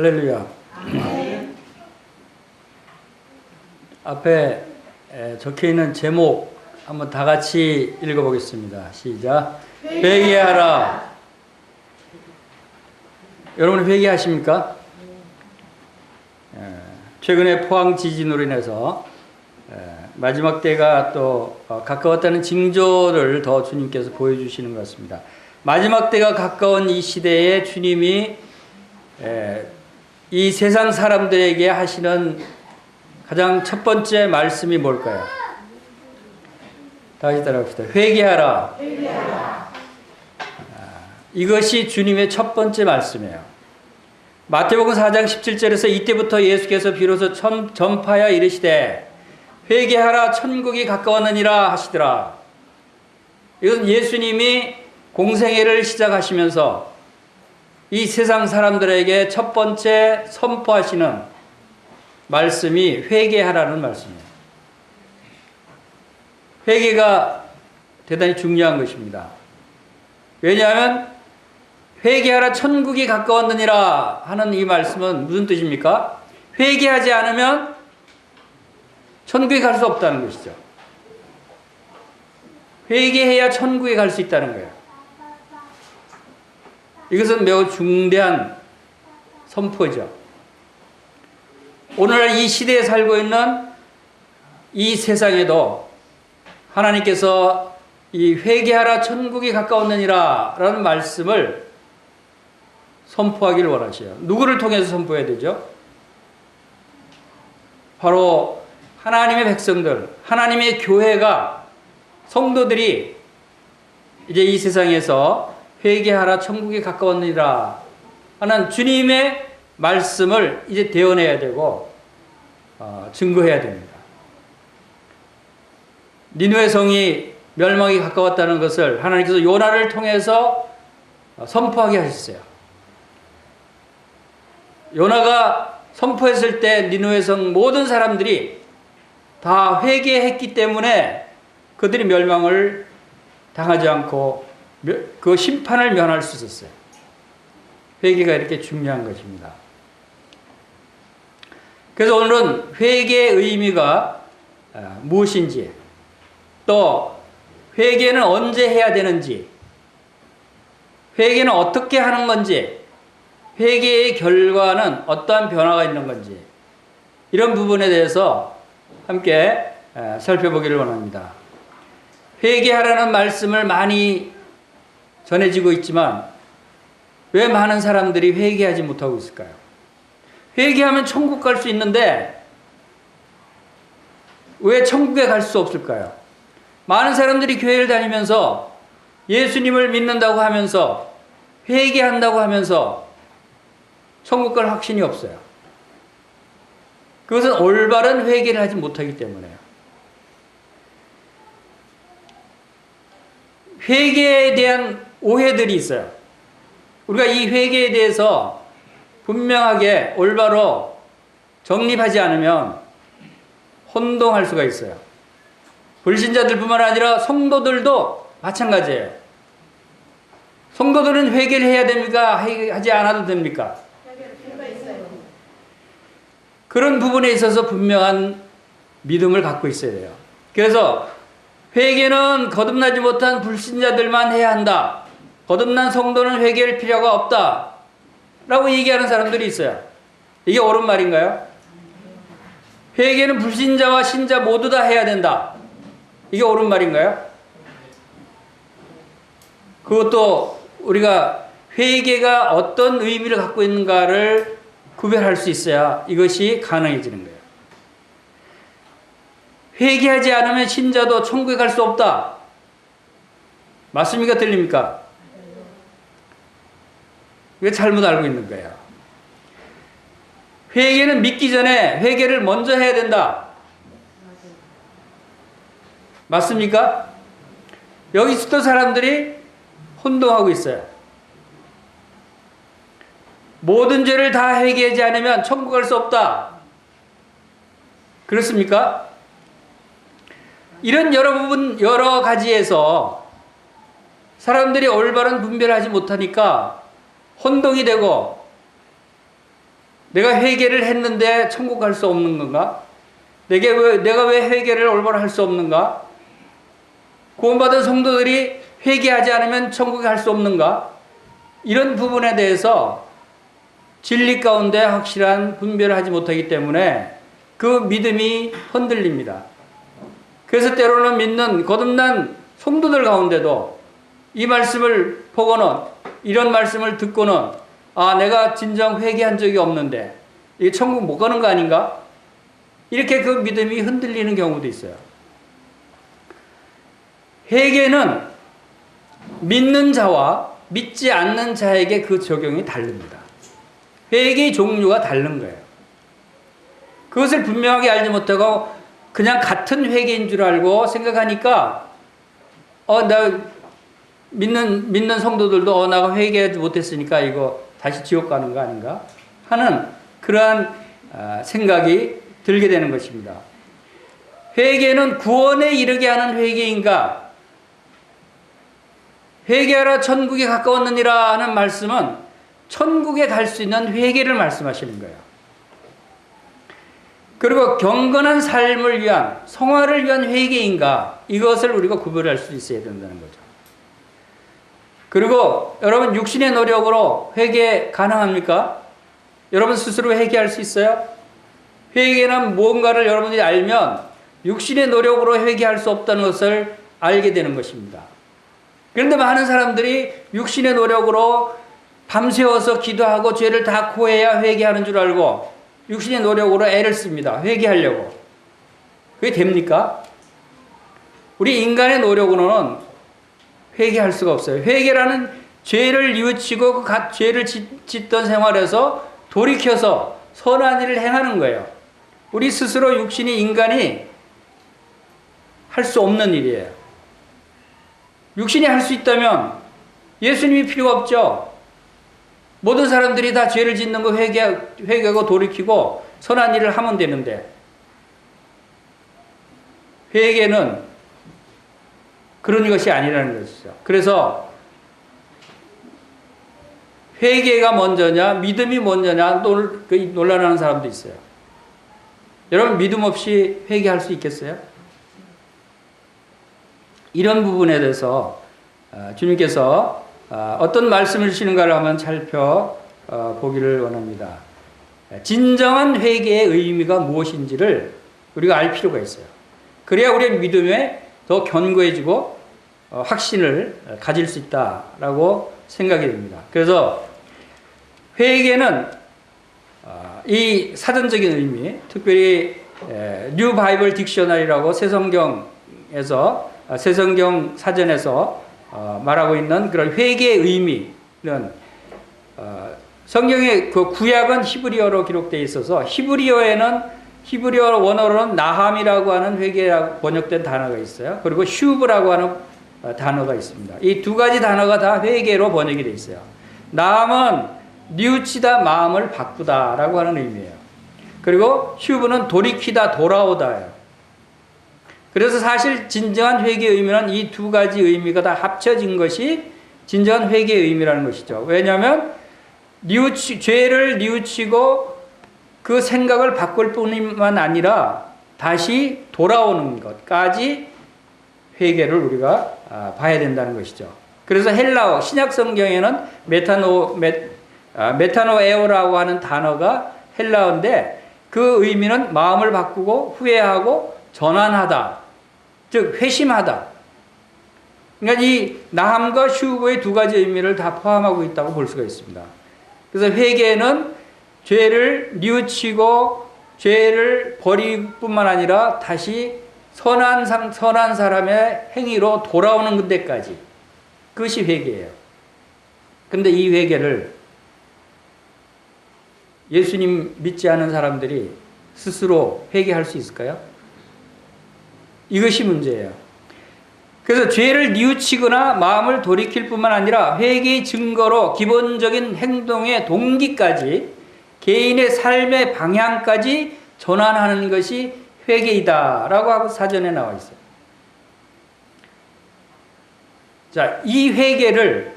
할렐루야. 앞에 적혀 있는 제목 한번 다 같이 읽어보겠습니다. 시작. 회개하라. 여러분 회개하십니까? 최근에 포항 지진으로 인해서 마지막 때가 또 가까웠다는 징조를 더 주님께서 보여주시는 것 같습니다. 마지막 때가 가까운 이 시대에 주님이 이 세상 사람들에게 하시는 가장 첫 번째 말씀이 뭘까요? 다시 따라합시다. 회개하라. 이것이 주님의 첫 번째 말씀이에요. 마태복음 4장 17절에서 이때부터 예수께서 비로소 전파하여 이르시되 회개하라 천국이 가까웠느니라 하시더라. 이것은 예수님이 공생애를 시작하시면서 이 세상 사람들에게 첫 번째 선포하시는 말씀이 회개하라는 말씀이에요. 회개가 대단히 중요한 것입니다. 왜냐하면 회개하라 천국이 가까웠느니라 하는 이 말씀은 무슨 뜻입니까? 회개하지 않으면 천국에 갈 수 없다는 것이죠. 회개해야 천국에 갈 수 있다는 거예요. 이것은 매우 중대한 선포죠. 오늘날 이 시대에 살고 있는 이 세상에도 하나님께서 이 회개하라 천국이 가까웠느니라 라는 말씀을 선포하기를 원하셔요. 누구를 통해서 선포해야 되죠? 바로 하나님의 백성들, 하나님의 교회가, 성도들이 이제 이 세상에서 회개하라 천국이 가까웠느니라 하는 주님의 말씀을 이제 대언해야 되고 증거해야 됩니다. 니느웨 성이 멸망이 가까웠다는 것을 하나님께서 요나를 통해서 선포하게 하셨어요. 요나가 선포했을 때 니느웨 성 모든 사람들이 다 회개했기 때문에 그들이 멸망을 당하지 않고 그 심판을 면할 수 있었어요. 회개가 이렇게 중요한 것입니다. 그래서 오늘은 회개의 의미가 무엇인지, 또 회개는 언제 해야 되는지, 회개는 어떻게 하는 건지, 회개의 결과는 어떠한 변화가 있는 건지, 이런 부분에 대해서 함께 살펴보기를 원합니다. 회개하라는 말씀을 많이 전해지고 있지만 왜 많은 사람들이 회개하지 못하고 있을까요? 회개하면 천국 갈 수 있는데 왜 천국에 갈 수 없을까요? 많은 사람들이 교회를 다니면서 예수님을 믿는다고 하면서 회개한다고 하면서 천국 갈 확신이 없어요. 그것은 올바른 회개를 하지 못하기 때문에요. 회개에 대한 오해들이 있어요. 우리가 이 회개에 대해서 분명하게 올바로 정립하지 않으면 혼동할 수가 있어요. 불신자들뿐만 아니라 성도들도 마찬가지예요. 성도들은 회개를 해야 됩니까? 하지 않아도 됩니까? 그런 부분에 있어서 분명한 믿음을 갖고 있어야 돼요. 그래서 회개는 거듭나지 못한 불신자들만 해야 한다. 거듭난 성도는 회개할 필요가 없다. 라고 얘기하는 사람들이 있어요. 이게 옳은 말인가요? 회개는 불신자와 신자 모두 다 해야 된다. 이게 옳은 말인가요? 그것도 우리가 회개가 어떤 의미를 갖고 있는가를 구별할 수 있어야 이것이 가능해지는 거예요. 회개하지 않으면 신자도 천국에 갈 수 없다. 맞습니까? 틀립니까? 이거 잘못 알고 있는 거예요. 회개는 믿기 전에 회개를 먼저 해야 된다. 맞습니까? 여기서도 사람들이 혼동하고 있어요. 모든 죄를 다 회개하지 않으면 천국 갈 수 없다. 그렇습니까? 이런 여러 가지에서 사람들이 올바른 분별을 하지 못하니까 혼동이 되고 내가 회개를 했는데 천국 갈 수 없는 건가? 내가 왜 회개를 올바로 할 수 없는가? 구원받은 성도들이 회개하지 않으면 천국에 갈 수 없는가? 이런 부분에 대해서 진리 가운데 확실한 분별을 하지 못하기 때문에 그 믿음이 흔들립니다. 그래서 때로는 믿는 거듭난 성도들 가운데도 이 말씀을 보고는, 이런 말씀을 듣고는, 아, 내가 진정 회개한 적이 없는데 이게 천국 못 가는 거 아닌가? 이렇게 그 믿음이 흔들리는 경우도 있어요. 회개는 믿는 자와 믿지 않는 자에게 그 적용이 다릅니다. 회개의 종류가 다른 거예요. 그것을 분명하게 알지 못하고 그냥 같은 회개인 줄 알고 생각하니까 나 믿는 성도들도 나가 회개하지 못했으니까 이거 다시 지옥 가는 거 아닌가 하는 그러한 생각이 들게 되는 것입니다. 회개는 구원에 이르게 하는 회개인가? 회개하라 천국에 가까웠느니라 하는 말씀은 천국에 갈 수 있는 회개를 말씀하시는 거예요. 그리고 경건한 삶을 위한, 성화를 위한 회개인가? 이것을 우리가 구별할 수 있어야 된다는 거죠. 그리고 여러분, 육신의 노력으로 회개 가능합니까? 여러분 스스로 회개할 수 있어요? 회개는 무언가를 여러분들이 알면 육신의 노력으로 회개할 수 없다는 것을 알게 되는 것입니다. 그런데 많은 사람들이 육신의 노력으로 밤새워서 기도하고 죄를 다 고해야 회개하는 줄 알고 육신의 노력으로 애를 씁니다. 회개하려고. 그게 됩니까? 우리 인간의 노력으로는 회개할 수가 없어요. 회개라는 죄를 뉘우치고 그 죄를 짓던 생활에서 돌이켜서 선한 일을 행하는 거예요. 우리 스스로 육신이, 인간이 할 수 없는 일이에요. 육신이 할 수 있다면 예수님이 필요가 없죠. 모든 사람들이 다 죄를 짓는 거 회개하고 돌이키고 선한 일을 하면 되는데, 회개는 그런 것이 아니라는 것이죠. 그래서 회개가 먼저냐 믿음이 먼저냐 논란하는 사람도 있어요. 여러분, 믿음 없이 회개할 수 있겠어요? 이런 부분에 대해서 주님께서 어떤 말씀을 주시는가를 한번 살펴보기를 원합니다. 진정한 회개의 의미가 무엇인지를 우리가 알 필요가 있어요. 그래야 우리의 믿음에 더 견고해지고 확신을 가질 수 있다라고 생각이 됩니다. 그래서 회개는 이 사전적인 의미, 특별히 뉴 바이블 딕셔너리라고 새성경 사전에서 말하고 있는 그런 회개의 의미는 성경의 그 구약은 히브리어로 기록되어 있어서 히브리어 원어로는 나함이라고 하는 회개라고 번역된 단어가 있어요. 그리고 슈브라고 하는 단어가 있습니다. 이 두 가지 단어가 다 회개로 번역이 되어 있어요. 나함은 뉘우치다, 마음을 바꾸다라고 하는 의미예요. 그리고 슈브는 돌이키다, 돌아오다예요. 그래서 사실 진정한 회개의 의미는 이 두 가지 의미가 다 합쳐진 것이 진정한 회개의 의미라는 것이죠. 왜냐하면 죄를 뉘우치고 그 생각을 바꿀 뿐만 아니라 다시 돌아오는 것까지 회개를 우리가 봐야 된다는 것이죠. 그래서 헬라어, 신약 성경에는 메타노에오라고 하는 단어가 헬라어인데 그 의미는 마음을 바꾸고 후회하고 전환하다, 즉 회심하다. 그러니까 이 나함과 슈브의 두 가지 의미를 다 포함하고 있다고 볼 수가 있습니다. 그래서 회개는 죄를 뉘우치고 죄를 버릴 뿐만 아니라 다시 선한 사람의 행위로 돌아오는 데까지, 그것이 회개예요. 그런데 이 회개를 예수님 믿지 않은 사람들이 스스로 회개할 수 있을까요? 이것이 문제예요. 그래서 죄를 뉘우치거나 마음을 돌이킬 뿐만 아니라 회개의 증거로 기본적인 행동의 동기까지, 개인의 삶의 방향까지 전환하는 것이 회개이다라고 하고 사전에 나와 있어요. 자, 이 회개를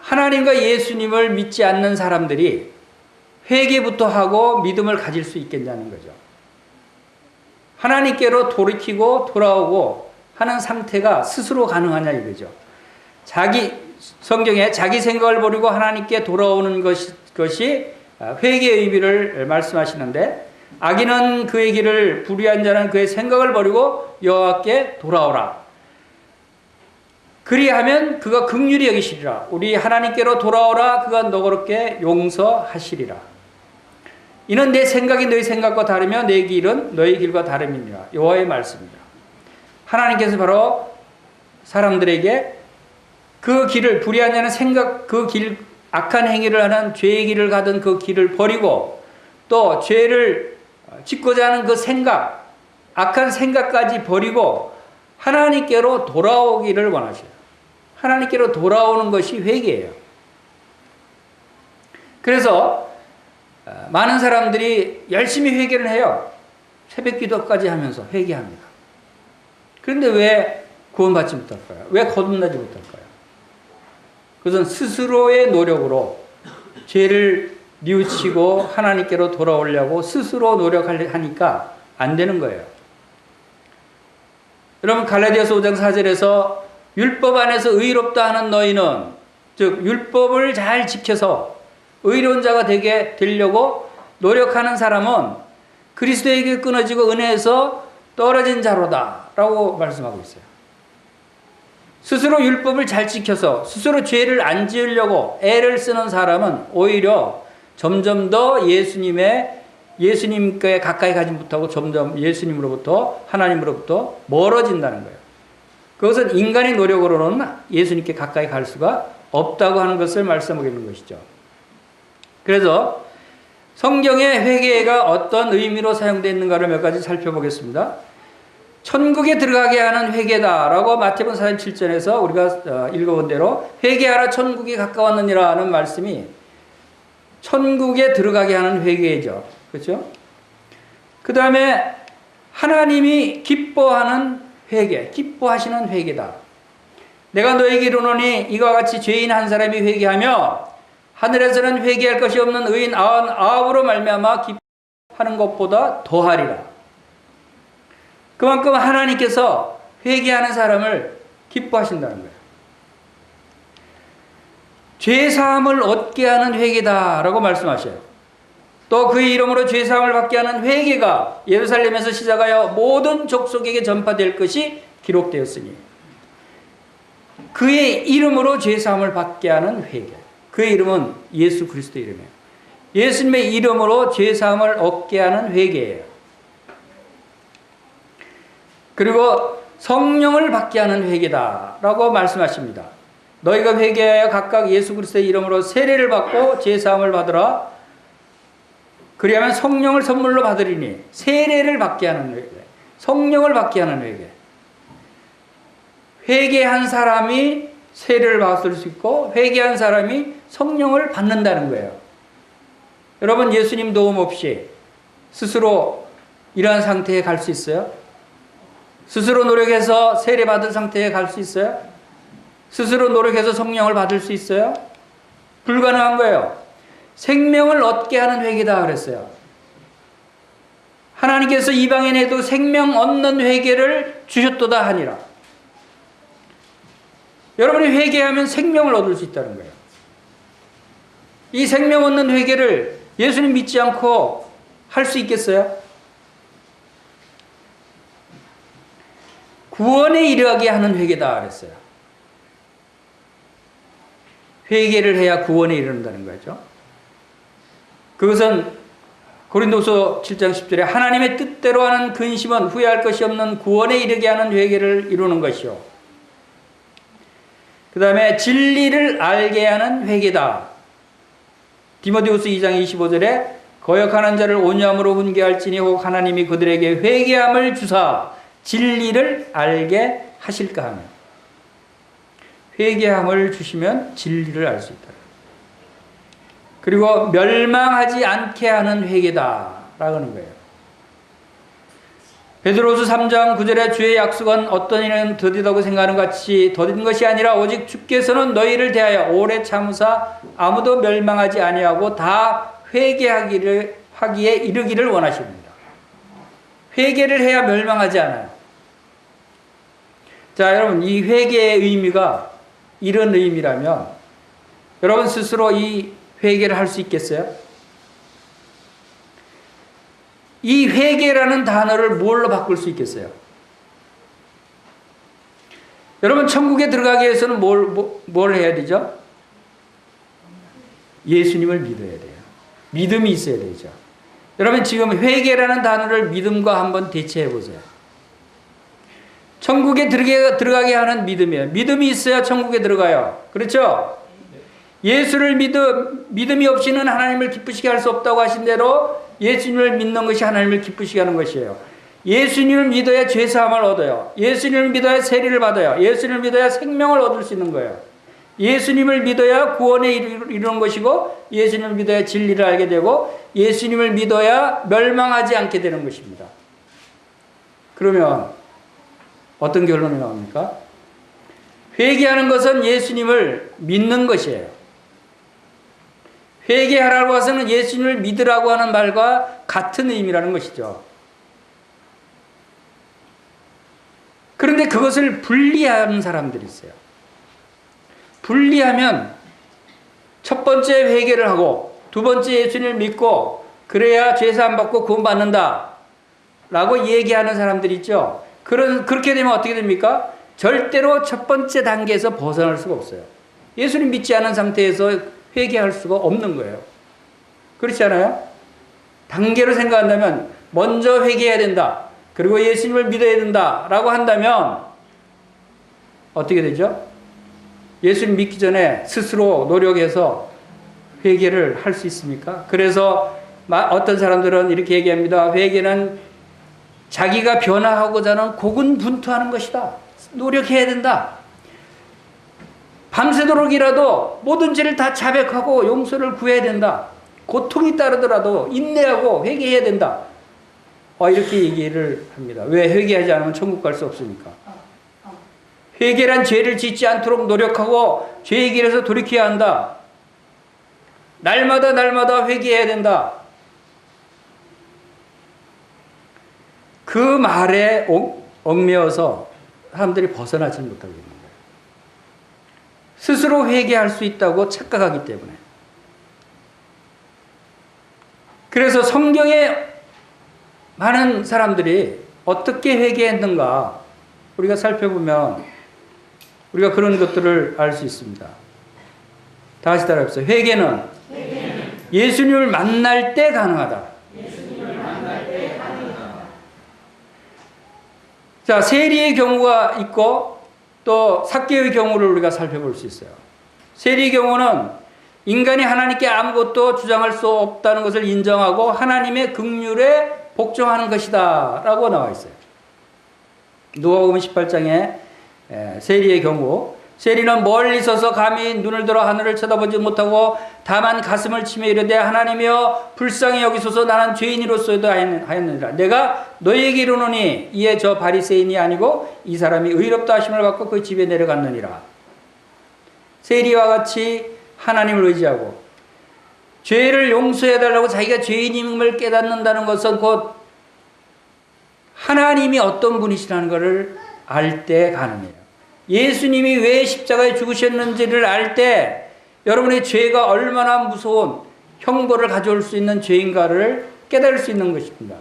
하나님과 예수님을 믿지 않는 사람들이 회개부터 하고 믿음을 가질 수 있겠냐는 거죠. 하나님께로 돌이키고 돌아오고 하는 상태가 스스로 가능하냐 이거죠. 성경에 자기 생각을 버리고 하나님께 돌아오는 것이 회개의 의미를 말씀하시는데, 악인은 그의 길을, 불의한 자는 그의 생각을 버리고 여호와께 돌아오라. 그리하면 그가 긍휼히 여기시리라. 우리 하나님께로 돌아오라. 그가 너그럽게 용서하시리라. 이는 내 생각이 너희 생각과 다르며 내 길은 너희 길과 다름이니라. 여호와의 말씀입니다. 하나님께서 바로 사람들에게 그 길을, 불의한 자는 생각, 그 길, 악한 행위를 하는 죄의 길을 가던 그 길을 버리고 또 죄를 짓고자 하는 그 생각, 악한 생각까지 버리고 하나님께로 돌아오기를 원하셔요. 하나님께로 돌아오는 것이 회개예요. 그래서 많은 사람들이 열심히 회개를 해요. 새벽 기도까지 하면서 회개합니다. 그런데 왜 구원받지 못할까요? 왜 거듭나지 못할까요? 그것은 스스로의 노력으로 죄를 뉘우치고 하나님께로 돌아오려고 스스로 노력하니까 안 되는 거예요. 여러분, 갈라디아서 5장 4절에서 율법 안에서 의롭다 하는 너희는, 즉 율법을 잘 지켜서 의로운 자가 되려고 노력하는 사람은 그리스도에게 끊어지고 은혜에서 떨어진 자로다 라고 말씀하고 있어요. 스스로 율법을 잘 지켜서 스스로 죄를 안 지으려고 애를 쓰는 사람은 오히려 점점 더 예수님께 가까이 가지 못하고 점점 예수님으로부터, 하나님으로부터 멀어진다는 거예요. 그것은 인간의 노력으로는 예수님께 가까이 갈 수가 없다고 하는 것을 말씀하고 있는 것이죠. 그래서 성경의 회개가 어떤 의미로 사용되어 있는가를 몇 가지 살펴보겠습니다. 천국에 들어가게 하는 회개다라고 마태복음 4장 7절에서 우리가 읽어본 대로 회개하라 천국이 가까웠느니라 하는 말씀이 천국에 들어가게 하는 회개죠. 그렇죠? 그 다음에 하나님이 기뻐하는 회개, 기뻐하시는 회개다. 내가 너에게 이르노니 이와 같이 죄인 한 사람이 회개하며 하늘에서는 회개할 것이 없는 의인 99으로 말미암아 기뻐하는 것보다 더하리라. 그만큼 하나님께서 회개하는 사람을 기뻐하신다는 거예요. 죄사함을 얻게 하는 회개다라고 말씀하셔요. 또 그의 이름으로 죄사함을 받게 하는 회개가 예루살렘에서 시작하여 모든 족속에게 전파될 것이 기록되었으니, 그의 이름으로 죄사함을 받게 하는 회개. 그의 이름은 예수 그리스도의 이름이에요. 예수님의 이름으로 죄사함을 얻게 하는 회개예요. 그리고 성령을 받게 하는 회개다라고 말씀하십니다. 너희가 회개하여 각각 예수 그리스도의 이름으로 세례를 받고 죄사함을 받으라. 그리하면 성령을 선물로 받으리니. 세례를 받게 하는 회개, 성령을 받게 하는 회개. 회개한 사람이 세례를 받을 수 있고 회개한 사람이 성령을 받는다는 거예요. 여러분, 예수님 도움 없이 스스로 이러한 상태에 갈 수 있어요? 스스로 노력해서 세례 받은 상태에 갈 수 있어요? 스스로 노력해서 성령을 받을 수 있어요? 불가능한 거예요. 생명을 얻게 하는 회개다 그랬어요. 하나님께서 이방인에도 생명 얻는 회개를 주셨도다 하니라. 여러분이 회개하면 생명을 얻을 수 있다는 거예요. 이 생명 얻는 회개를 예수님 믿지 않고 할 수 있겠어요? 구원에 이르게 하는 회개다 그랬어요. 회개를 해야 구원에 이른다는 거죠. 그것은 고린도서 7장 10절에 하나님의 뜻대로 하는 근심은 후회할 것이 없는 구원에 이르게 하는 회개를 이루는 것이요. 그 다음에 진리를 알게 하는 회개다. 디모데후서 2장 25절에 거역하는 자를 온유함으로 훈계할지니 혹 하나님이 그들에게 회개함을 주사 진리를 알게 하실까 하며, 회개함을 주시면 진리를 알 수 있다. 그리고 멸망하지 않게 하는 회개다라는 거예요. 베드로후서 3장 9절에 주의 약속은 어떤 이는 더디다고 생각하는 같이 더딘 것이 아니라 오직 주께서는 너희를 대하여 오래 참으사 아무도 멸망하지 아니하고 다 하기에 이르기를 원하십니다. 회개를 해야 멸망하지 않아요. 자, 여러분, 이 회개의 의미가 이런 의미라면 여러분 스스로 이 회개를 할 수 있겠어요? 이 회개라는 단어를 뭘로 바꿀 수 있겠어요? 여러분, 천국에 들어가기 위해서는 뭘 해야 되죠? 예수님을 믿어야 돼요. 믿음이 있어야 되죠. 여러분, 지금 회개라는 단어를 믿음과 한번 대체해 보세요. 천국에 들어가게 하는 믿음이에요. 믿음이 있어야 천국에 들어가요. 그렇죠? 예수를 믿음이 없이는 하나님을 기쁘시게 할 수 없다고 하신 대로 예수님을 믿는 것이 하나님을 기쁘시게 하는 것이에요. 예수님을 믿어야 죄사함을 얻어요. 예수님을 믿어야 세리를 받아요. 예수님을 믿어야 생명을 얻을 수 있는 거예요. 예수님을 믿어야 구원에 이르는 것이고, 예수님을 믿어야 진리를 알게 되고, 예수님을 믿어야 멸망하지 않게 되는 것입니다. 그러면 어떤 결론이 나옵니까? 회개하는 것은 예수님을 믿는 것이에요. 회개하라고 해서는 예수님을 믿으라고 하는 말과 같은 의미라는 것이죠. 그런데 그것을 분리하는 사람들이 있어요. 분리하면 첫 번째 회개를 하고 두 번째 예수님을 믿고 그래야 죄사함 받고 구원받는다 라고 얘기하는 사람들이 있죠. 그렇게 되면 어떻게 됩니까? 절대로 첫 번째 단계에서 벗어날 수가 없어요. 예수님 믿지 않은 상태에서 회개할 수가 없는 거예요. 그렇지 않아요? 단계로 생각한다면 먼저 회개해야 된다. 그리고 예수님을 믿어야 된다 라고 한다면 어떻게 되죠? 예수님 믿기 전에 스스로 노력해서 회개를 할 수 있습니까? 그래서 어떤 사람들은 이렇게 얘기합니다. 회개는 자기가 변화하고자 하는 고군분투하는 것이다. 노력해야 된다. 밤새도록이라도 모든 죄를 다 자백하고 용서를 구해야 된다. 고통이 따르더라도 인내하고 회개해야 된다. 이렇게 얘기를 합니다. 왜? 회개하지 않으면 천국 갈 수 없으니까. 회개란 죄를 짓지 않도록 노력하고 죄의 길에서 돌이켜야 한다. 날마다 회개해야 된다. 그 말에 얽매여서 사람들이 벗어나지 못하고 있는 거예요. 스스로 회개할 수 있다고 착각하기 때문에. 그래서 성경에 많은 사람들이 어떻게 회개했는가 우리가 살펴보면 우리가 그런 것들을 알 수 있습니다. 다시 따라해보세요. 회개는 예수님을 만날 때 가능하다. 자, 세리의 경우가 있고 또 삭개의 경우를 우리가 살펴볼 수 있어요. 세리의 경우는 인간이 하나님께 아무것도 주장할 수 없다는 것을 인정하고 하나님의 긍휼에 복종하는 것이다 라고 나와 있어요. 누가복음 18장에 세리의 경우, 세리는 멀리 서서 감히 눈을 들어 하늘을 쳐다보지 못하고 다만 가슴을 치며 이르되 하나님이여 불쌍히 여기소서 나는 죄인으로서도 하였느니라. 내가 너희에게 이르노니 이에 저 바리새인이 아니고 이 사람이 의롭다 하심을 받고 그 집에 내려갔느니라. 세리와 같이 하나님을 의지하고 죄를 용서해달라고 자기가 죄인임을 깨닫는다는 것은 곧 하나님이 어떤 분이시라는 것을 알 때 가능해요. 예수님이 왜 십자가에 죽으셨는지를 알 때 여러분의 죄가 얼마나 무서운 형벌을 가져올 수 있는 죄인가를 깨달을 수 있는 것입니다.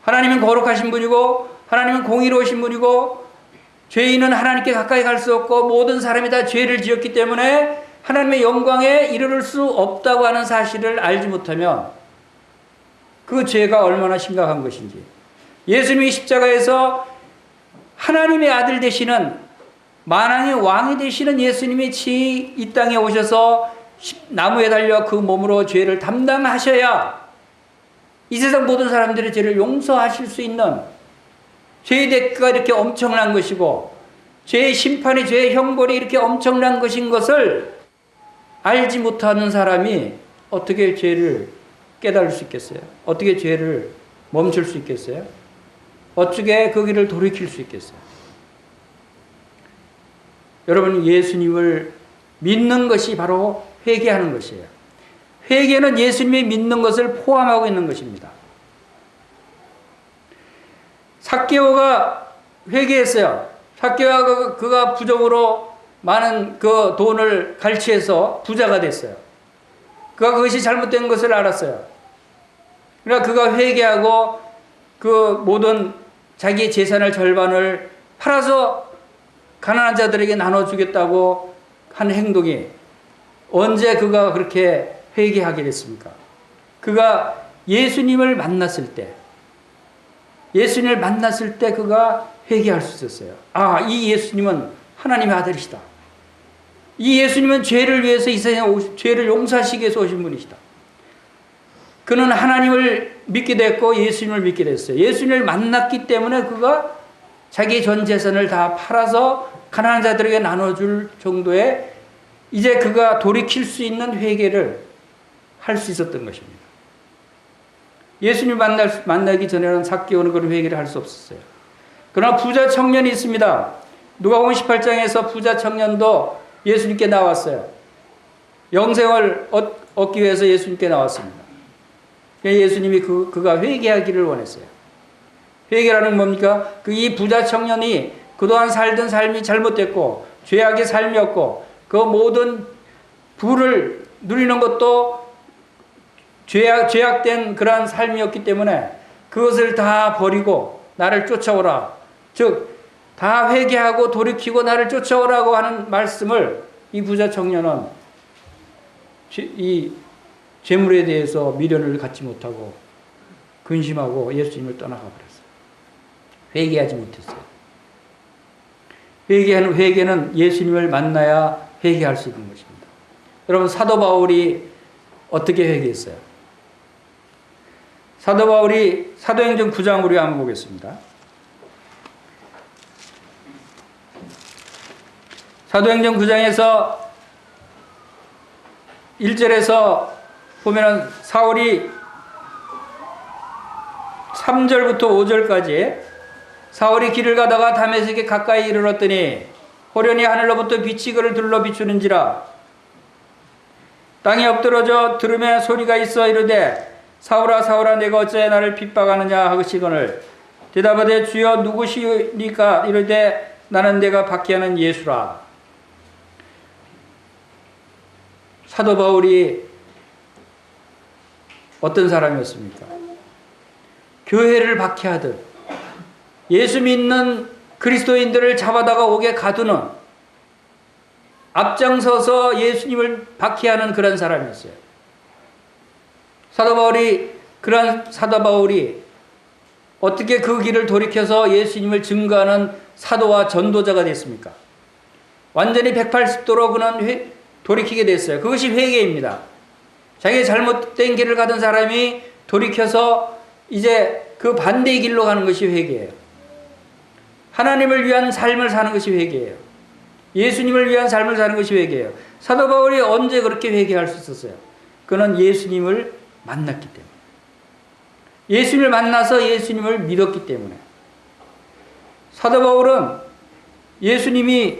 하나님은 거룩하신 분이고 하나님은 공의로우신 분이고 죄인은 하나님께 가까이 갈 수 없고 모든 사람이 다 죄를 지었기 때문에 하나님의 영광에 이르를 수 없다고 하는 사실을 알지 못하면 그 죄가 얼마나 심각한 것인지, 예수님이 십자가에서 하나님의 아들 되시는 만왕의 왕이 되시는 예수님이 이 땅에 오셔서 나무에 달려 그 몸으로 죄를 담당하셔야 이 세상 모든 사람들의 죄를 용서하실 수 있는, 죄의 대가가 이렇게 엄청난 것이고 죄의 심판이, 죄의 형벌이 이렇게 엄청난 것인 것을 알지 못하는 사람이 어떻게 죄를 깨달을 수 있겠어요? 어떻게 죄를 멈출 수 있겠어요? 어떻게 그 길을 돌이킬 수 있겠어요? 여러분, 예수님을 믿는 것이 바로 회개하는 것이에요. 회개는 예수님이 믿는 것을 포함하고 있는 것입니다. 삭개오가 회개했어요. 삭개오가 그가 부정으로 많은 그 돈을 갈취해서 부자가 됐어요. 그가 그것이 잘못된 것을 알았어요. 그러니까 그가 회개하고 그 모든 자기의 재산을 절반을 팔아서 가난한 자들에게 나눠주겠다고 한 행동이 언제 그가 그렇게 회개하게 됐습니까? 그가 예수님을 만났을 때, 그가 회개할 수 있었어요. 아, 이 예수님은 하나님의 아들이시다. 이 예수님은 죄를 위해서 이 세상에 죄를 용서하시기 위해서 오신 분이시다. 그는 하나님을 믿게 됐고 예수님을 믿게 됐어요. 예수님을 만났기 때문에 그가 자기의 전 재산을 다 팔아서 가난한 자들에게 나눠줄 정도의 이제 그가 돌이킬 수 있는 회개를 할 수 있었던 것입니다. 예수님 만나기 전에는 삭개오는 그런 회개를 할 수 없었어요. 그러나 부자 청년이 있습니다. 누가복음 18장에서 부자 청년도 예수님께 나왔어요. 영생을 얻기 위해서 예수님께 나왔습니다. 예수님이 그가 회개하기를 원했어요. 회개라는 뭡니까? 이 부자 청년이 그동안 살던 삶이 잘못됐고 죄악의 삶이었고 그 모든 부를 누리는 것도 죄악된 그러한 삶이었기 때문에 그것을 다 버리고 나를 쫓아오라. 즉 다 회개하고 돌이키고 나를 쫓아오라고 하는 말씀을 이 부자 청년은 이 재물에 대해서 미련을 갖지 못하고 근심하고 예수님을 떠나가 버렸어요. 회개하지 못했어요. 회개는 예수님을 만나야 회개할 수 있는 것입니다. 여러분, 사도 바울이 어떻게 회개했어요? 사도 바울이 사도행전 9장 우리 한번 보겠습니다. 사도행전 9장에서 1절에서 보면은 사울이 3절부터 5절까지 사울이 길을 가다가 다메섹에 가까이 이르렀더니 호련히 하늘로부터 빛이 그를 둘러 비추는지라 땅에 엎드러져 들음에 소리가 있어 이르되 사울아 사울아 내가 어찌 나를 핍박하느냐 하시거늘 대답하되 주여 누구시니까 이르되 나는 내가 박해하는 예수라. 사도 바울이 어떤 사람이었습니까? 교회를 박해하듯 예수 믿는 그리스도인들을 잡아다가 옥에 가두는 앞장서서 예수님을 박해하는 그런 사람이었어요. 그런 사도 바울이 어떻게 그 길을 돌이켜서 예수님을 증거하는 사도와 전도자가 됐습니까? 완전히 180도로 그는 돌이키게 됐어요. 그것이 회개입니다. 자기가 잘못된 길을 가던 사람이 돌이켜서 이제 그 반대의 길로 가는 것이 회개예요. 하나님을 위한 삶을 사는 것이 회개예요. 예수님을 위한 삶을 사는 것이 회개예요. 사도 바울이 언제 그렇게 회개할 수 있었어요? 그는 예수님을 만났기 때문에. 예수님을 만나서 예수님을 믿었기 때문에. 사도 바울은 예수님이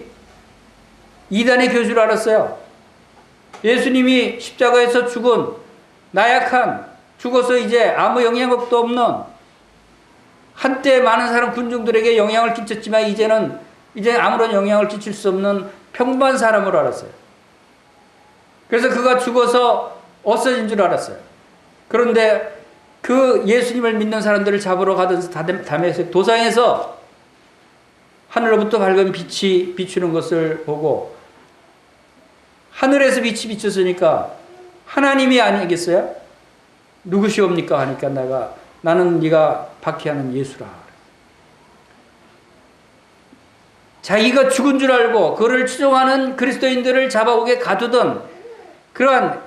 이단의 교주를 알았어요. 예수님이 십자가에서 죽은 나약한, 죽어서 이제 아무 영향력도 없는, 한때 많은 사람 군중들에게 영향을 끼쳤지만 이제 아무런 영향을 끼칠 수 없는 평범한 사람으로 알았어요. 그래서 그가 죽어서 없어진 줄 알았어요. 그런데 그 예수님을 믿는 사람들을 잡으러 가던 다메섹 도상에서 하늘로부터 밝은 빛이 비추는 것을 보고 하늘에서 빛이 비쳤으니까 하나님이 아니겠어요? 누구시옵니까? 하니까 나는 네가 박해하는 예수라. 자기가 죽은 줄 알고 그를 추종하는 그리스도인들을 잡아오게 가두던 그러한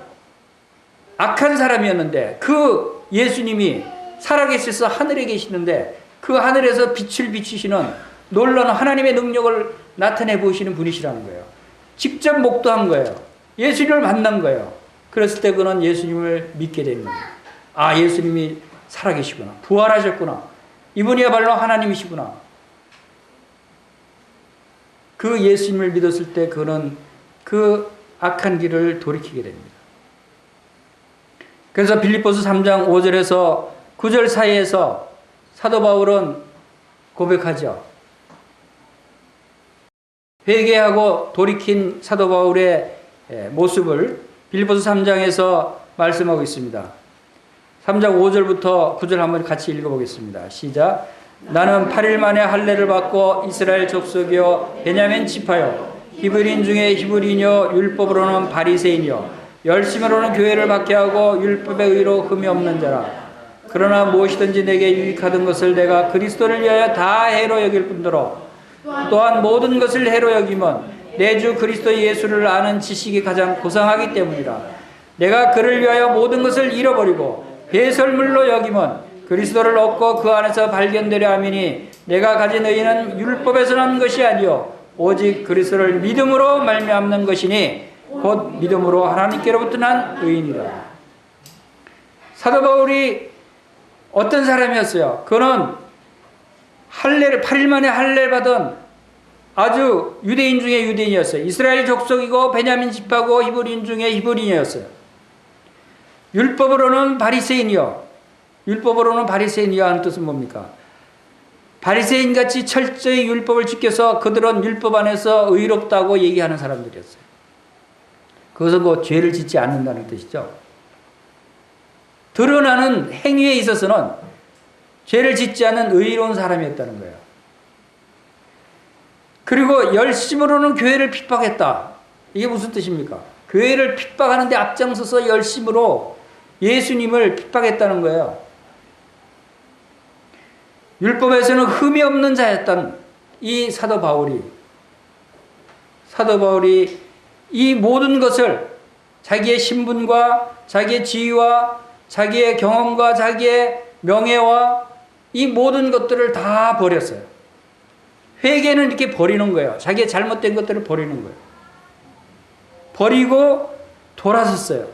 악한 사람이었는데 그 예수님이 살아계셔서 하늘에 계시는데 그 하늘에서 빛을 비추시는 놀라운 하나님의 능력을 나타내 보시는 분이시라는 거예요. 직접 목도한 거예요. 예수님을 만난 거예요. 그랬을 때 그는 예수님을 믿게 된 거예요. 아, 예수님이 살아계시구나. 부활하셨구나. 이분이야말로 하나님이시구나. 그 예수님을 믿었을 때 그는 그 악한 길을 돌이키게 됩니다. 그래서 빌립보서 3장 5절에서 9절 사이에서 사도 바울은 고백하죠. 회개하고 돌이킨 사도 바울의 모습을 빌립보서 3장에서 말씀하고 있습니다. 3장 5절부터 9절 한번 같이 읽어보겠습니다. 시작. 나는 8일 만에 할례를 받고 이스라엘 족속이요 베냐민 지파요 히브리인 중에 히브리인이요 율법으로는 바리새인이요 열심으로는 교회를 받게 하고 율법의 의로 흠이 없는 자라. 그러나 무엇이든지 내게 유익하던 것을 내가 그리스도를 위하여 다 해로 여길 뿐더러 또한 모든 것을 해로 여기면 내 주 그리스도 예수를 아는 지식이 가장 고상하기 때문이라. 내가 그를 위하여 모든 것을 잃어버리고 배설물로 여기면 그리스도를 얻고 그 안에서 발견되려 함이니 내가 가진 의는 율법에서 난 것이 아니요 오직 그리스도를 믿음으로 말미암는 것이니 곧 믿음으로 하나님께로부터 난 의인이라. 사도 바울이 어떤 사람이었어요? 그는 할례를 8일 만에 할례를 받은 아주 유대인 중에 유대인이었어요. 이스라엘 족속이고 베냐민 지파고 히브리인 중에 히브리인이었어요. 율법으로는 바리새인이요. 율법으로는 바리새인이요 하는 뜻은 뭡니까? 바리새인같이 철저히 율법을 지켜서 그들은 율법 안에서 의롭다고 얘기하는 사람들이었어요. 그것은 뭐 죄를 짓지 않는다는 뜻이죠. 드러나는 행위에 있어서는 죄를 짓지 않는 의로운 사람이었다는 거예요. 그리고 열심으로는 교회를 핍박했다. 이게 무슨 뜻입니까? 교회를 핍박하는데 앞장서서 열심으로 예수님을 핍박했다는 거예요. 율법에서는 흠이 없는 자였던 이 사도 바울이 이 모든 것을 자기의 신분과 자기의 지위와 자기의 경험과 자기의 명예와 이 모든 것들을 다 버렸어요. 회개는 이렇게 버리는 거예요. 자기의 잘못된 것들을 버리는 거예요. 버리고 돌아섰어요.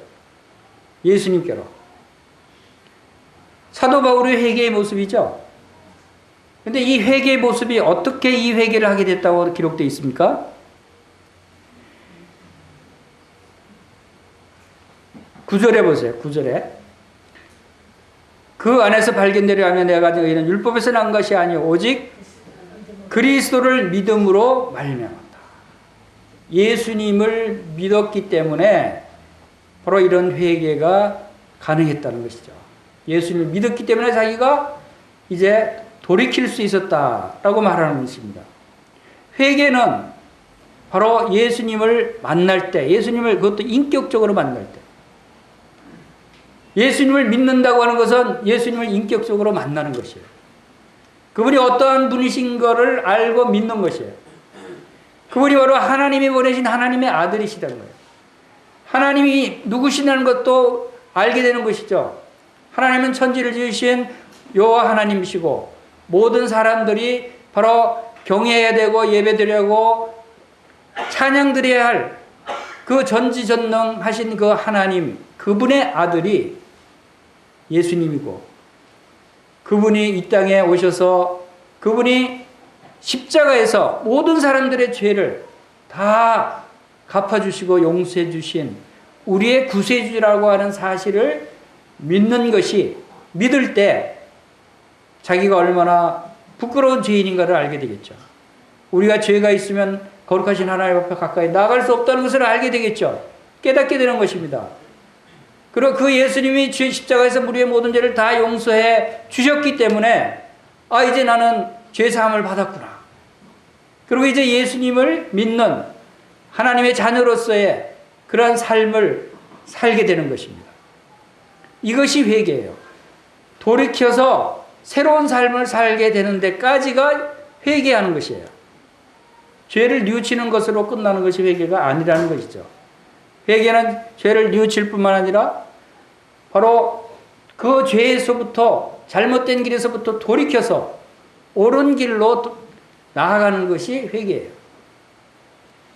예수님께로. 사도 바울의 회개의 모습이죠. 근데 이 회개의 모습이 어떻게 이 회개를 하게 됐다고 기록되어 있습니까? 9절에 보세요. 9절에. 그 안에서 발견되려 하면 내가 가진 의는 율법에서 난 것이 아니오 오직 그리스도를 믿음으로 말미암았다. 예수님을 믿었기 때문에 바로 이런 회개가 가능했다는 것이죠. 예수님을 믿었기 때문에 자기가 이제 돌이킬 수 있었다라고 말하는 것입니다. 회개는 바로 예수님을 만날 때, 예수님을 그것도 인격적으로 만날 때, 예수님을 믿는다고 하는 것은 예수님을 인격적으로 만나는 것이에요. 그분이 어떠한 분이신 것을 알고 믿는 것이에요. 그분이 바로 하나님이 보내신 하나님의 아들이시다는 거예요. 하나님이 누구시냐는 것도 알게 되는 것이죠. 하나님은 천지를 지으신 여호와 하나님이시고 모든 사람들이 바로 경외해야 되고 예배드리고 찬양드려야 할 그 전지전능하신 그 하나님, 그분의 아들이 예수님이고 그분이 이 땅에 오셔서 그분이 십자가에서 모든 사람들의 죄를 다 갚아주시고 용서해 주신 우리의 구세주라고 하는 사실을 믿는 것이, 믿을 때 자기가 얼마나 부끄러운 죄인인가를 알게 되겠죠. 우리가 죄가 있으면 거룩하신 하나님 앞에 가까이 나갈 수 없다는 것을 알게 되겠죠. 깨닫게 되는 것입니다. 그리고 그 예수님이 십자가에서 우리의 모든 죄를 다 용서해 주셨기 때문에 이제 나는 죄사함을 받았구나. 그리고 이제 예수님을 믿는 하나님의 자녀로서의 그러한 삶을 살게 되는 것입니다. 이것이 회개예요. 돌이켜서 새로운 삶을 살게 되는 데까지가 회개하는 것이에요. 죄를 뉘우치는 것으로 끝나는 것이 회개가 아니라는 것이죠. 회개는 죄를 뉘우칠 뿐만 아니라 바로 그 죄에서부터, 잘못된 길에서부터 돌이켜서 옳은 길로 나아가는 것이 회개예요.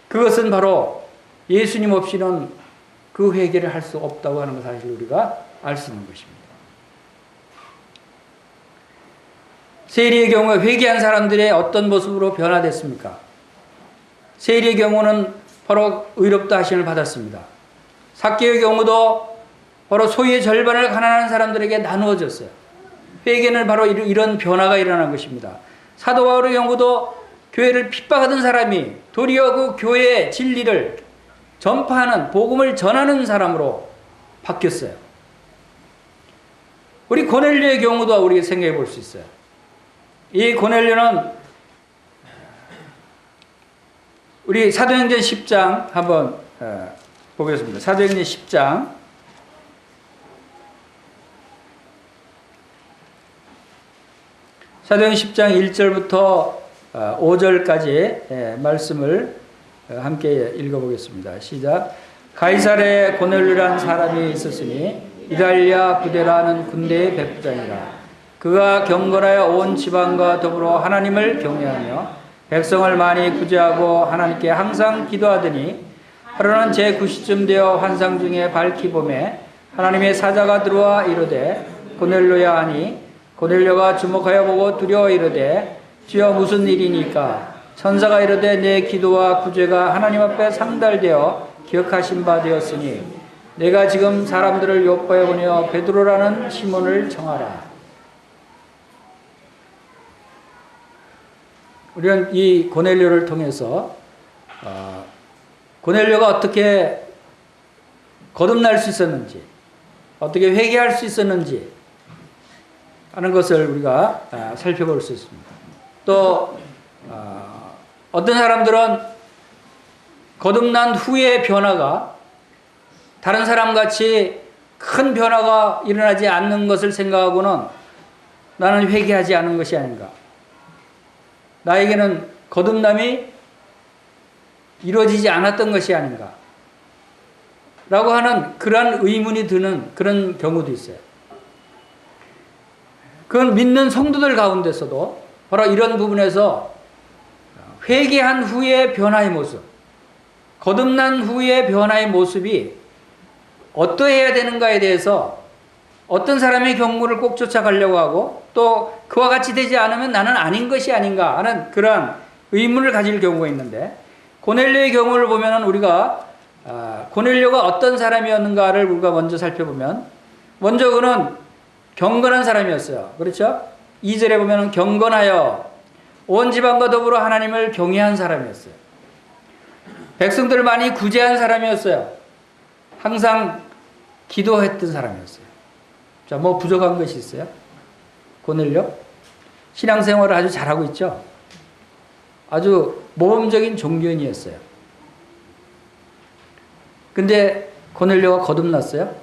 그것은 바로 예수님 없이는 그 회개를 할 수 없다고 하는 것을 사실 우리가 알 수 있는 것입니다. 세리의 경우에 회개한 사람들의 어떤 모습으로 변화됐습니까? 세리의 경우는 바로 의롭다 하심을 받았습니다. 삭개의 경우도 바로 소유의 절반을 가난한 사람들에게 나누어졌어요. 회개는 바로 이런 변화가 일어난 것입니다. 사도 바울의 경우도 교회를 핍박하던 사람이 도리어 그 교회의 진리를 전파하는, 복음을 전하는 사람으로 바뀌었어요. 우리 고넬료의 경우도 우리가 생각해 볼 수 있어요. 이 고넬료는 우리 사도행전 10장 한번 보겠습니다. 사도행전 10장 사도행전 10장 1절부터 5절까지 말씀을 함께 읽어보겠습니다. 시작. 가이사랴에 고넬료라는 사람이 있었으니 이달리아 부대라는 군대의 백부장이라. 그가 경건하여 온 지방과 더불어 하나님을 경외하며 백성을 많이 구제하고 하나님께 항상 기도하더니 하루는 제9시쯤 되어 환상 중에 밝히 보매 하나님의 사자가 들어와 이르되 고넬료야 하니 고넬료가 주목하여 보고 두려워 이르되 주여 무슨 일이니까? 천사가 이르되 내 기도와 구제가 하나님 앞에 상달되어 기억하신 바 되었으니 내가 지금 사람들을 욥보에 보내어 베드로라는 시몬을 청하라. 우리는 이 고넬료를 통해서 고넬료가 어떻게 거듭날 수 있었는지, 어떻게 회개할 수 있었는지 하는 것을 우리가 살펴볼 수 있습니다. 또 어떤 사람들은 거듭난 후의 변화가 다른 사람같이 큰 변화가 일어나지 않는 것을 생각하고는 나는 회개하지 않은 것이 아닌가, 나에게는 거듭남이 이루어지지 않았던 것이 아닌가 라고 하는 그러한 의문이 드는 그런 경우도 있어요. 그건 믿는 성도들 가운데서도 바로 이런 부분에서 회개한 후의 변화의 모습, 거듭난 후의 변화의 모습이 어떠해야 되는가에 대해서 어떤 사람의 경우를 꼭 쫓아가려고 하고 또 그와 같이 되지 않으면 나는 아닌 것이 아닌가 하는 그러한 의문을 가질 경우가 있는데, 고넬료의 경우를 보면 우리가 고넬료가 어떤 사람이었는가를 우리가 먼저 살펴보면, 먼저 그는 경건한 사람이었어요. 그렇죠? 2절에 보면 경건하여 온 지방과 더불어 하나님을 경외한 사람이었어요. 백성들을 많이 구제한 사람이었어요. 항상 기도했던 사람이었어요. 자, 뭐 부족한 것이 있어요? 고넬료? 신앙생활을 아주 잘하고 있죠? 아주 모범적인 종교인이었어요. 근데 고넬료가 거듭났어요?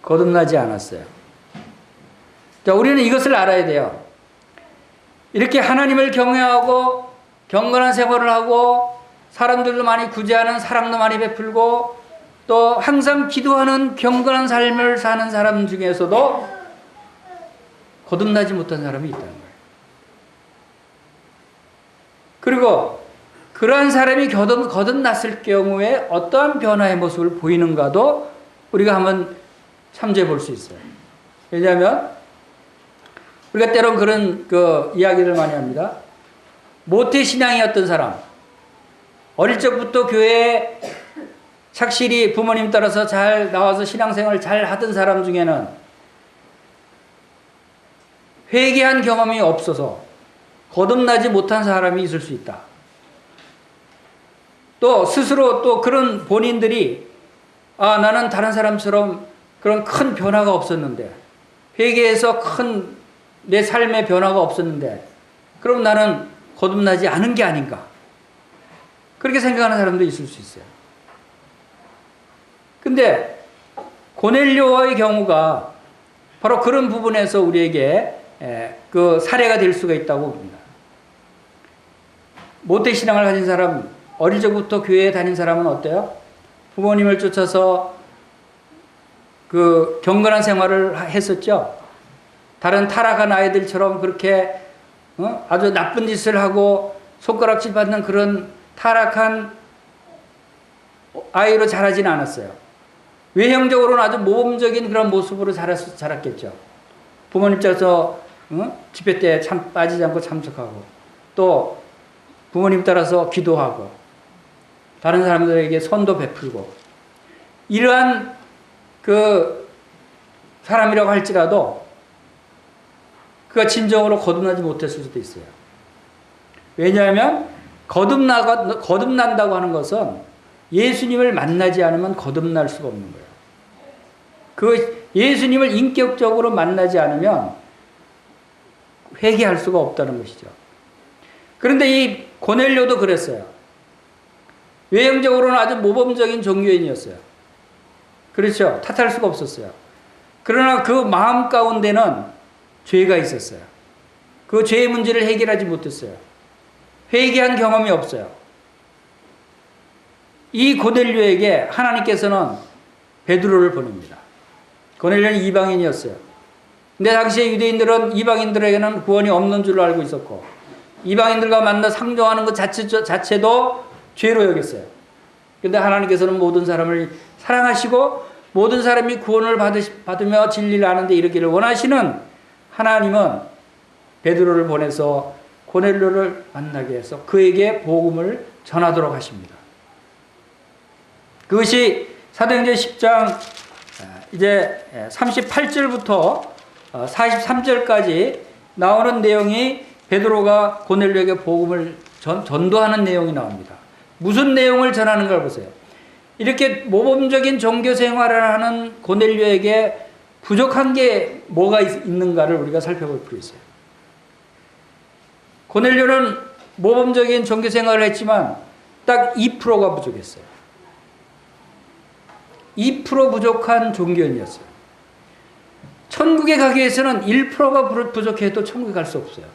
거듭나지 않았어요. 자, 우리는 이것을 알아야 돼요. 이렇게 하나님을 경외하고 경건한 생활을 하고 사람들도 많이 구제하는, 사랑도 많이 베풀고 또 항상 기도하는 경건한 삶을 사는 사람 중에서도 거듭나지 못한 사람이 있다는 거예요. 그리고 그러한 사람이 거듭났을 경우에 어떠한 변화의 모습을 보이는가도 우리가 한번 참조해 볼 수 있어요. 왜냐하면 우리가 때론 그런 이야기를 많이 합니다. 모태신앙이었던 사람, 어릴 적부터 교회에 착실히 부모님 따라서 잘 나와서 신앙생활을 잘 하던 사람 중에는 회개한 경험이 없어서 거듭나지 못한 사람이 있을 수 있다. 또 스스로 또 그런 본인들이 나는 다른 사람처럼 그런 큰 변화가 없었는데, 회개해서 큰 내 삶의 변화가 없었는데 그럼 나는 거듭나지 않은 게 아닌가, 그렇게 생각하는 사람도 있을 수 있어요. 근데 고넬료의 경우가 바로 그런 부분에서 우리에게 그 사례가 될 수가 있다고 봅니다. 모태신앙을 가진 사람, 어릴 적부터 교회에 다닌 사람은 어때요? 부모님을 쫓아서 그 경건한 생활을 했었죠. 다른 타락한 아이들처럼 그렇게 아주 나쁜 짓을 하고 손가락질 받는 그런 타락한 아이로 자라지는 않았어요. 외형적으로는 아주 모범적인 그런 모습으로 자랐겠죠. 부모님 쫓아서 집회 때 참 빠지지 않고 참석하고 또 부모님 따라서 기도하고 다른 사람들에게 선도 베풀고, 이러한 그 사람이라고 할지라도 그가 진정으로 거듭나지 못했을 수도 있어요. 왜냐하면 거듭난다고 하는 것은 예수님을 만나지 않으면 거듭날 수가 없는 거예요. 그 예수님을 인격적으로 만나지 않으면 회개할 수가 없다는 것이죠. 그런데 이 고넬료도 그랬어요. 외형적으로는 아주 모범적인 종교인이었어요. 그렇죠. 탓할 수가 없었어요. 그러나 그 마음 가운데는 죄가 있었어요. 그 죄의 문제를 해결하지 못했어요. 회개한 경험이 없어요. 이 고넬료에게 하나님께서는 베드로를 보냅니다. 고넬료는 이방인이었어요. 근데 당시에 유대인들은 이방인들에게는 구원이 없는 줄로 알고 있었고, 이방인들과 만나 상종하는 것 자체도 죄로 여겼어요. 근데 하나님께서는 모든 사람을 사랑하시고 모든 사람이 구원을 받으며 진리를 아는데 이르기를 원하시는 하나님은 베드로를 보내서 고넬료를 만나게 해서 그에게 복음을 전하도록 하십니다. 그것이 사도행전 10장 이제 38절부터 43절까지 나오는 내용이 베드로가 고넬료에게 복음을 전도하는 내용이 나옵니다. 무슨 내용을 전하는가 보세요. 이렇게 모범적인 종교 생활을 하는 고넬료에게 부족한 게 뭐가 있는가를 우리가 살펴볼 필요 있어요. 고넬료는 모범적인 종교 생활을 했지만 딱 2%가 부족했어요. 2% 부족한 종교인이었어요. 천국에 가기 위해서는 1%가 부족해도 천국에 갈 수 없어요.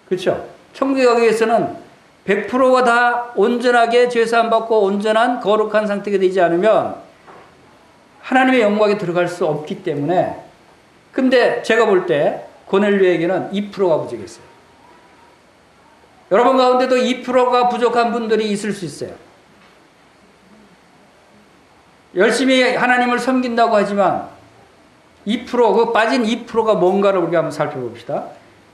그렇죠? 천국에 가기 위해서는 100%가 다 온전하게 죄사함 받고 온전한 거룩한 상태가 되지 않으면 하나님의 영광에 들어갈 수 없기 때문에, 근데 제가 볼 때 고넬료에게는 2%가 부족했어요. 여러분 가운데도 2%가 부족한 분들이 있을 수 있어요. 열심히 하나님을 섬긴다고 하지만 2%, 그 빠진 2%가 뭔가를 우리가 한번 살펴봅시다.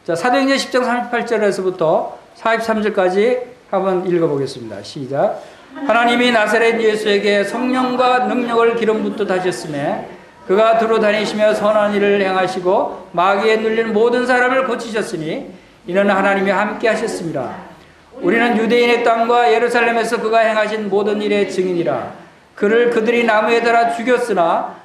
자, 사도행전 10장 38절에서부터 43절까지 한번 읽어보겠습니다. 시작. 하나님이 나사렛 예수에게 성령과 능력을 기름 붓듯 하셨음에 그가 두루 다니시며 선한 일을 행하시고 마귀에 눌린 모든 사람을 고치셨으니 이는 하나님이 함께 하셨습니다. 우리는 유대인의 땅과 예루살렘에서 그가 행하신 모든 일의 증인이라. 그를 그들이 나무에 달아 죽였으나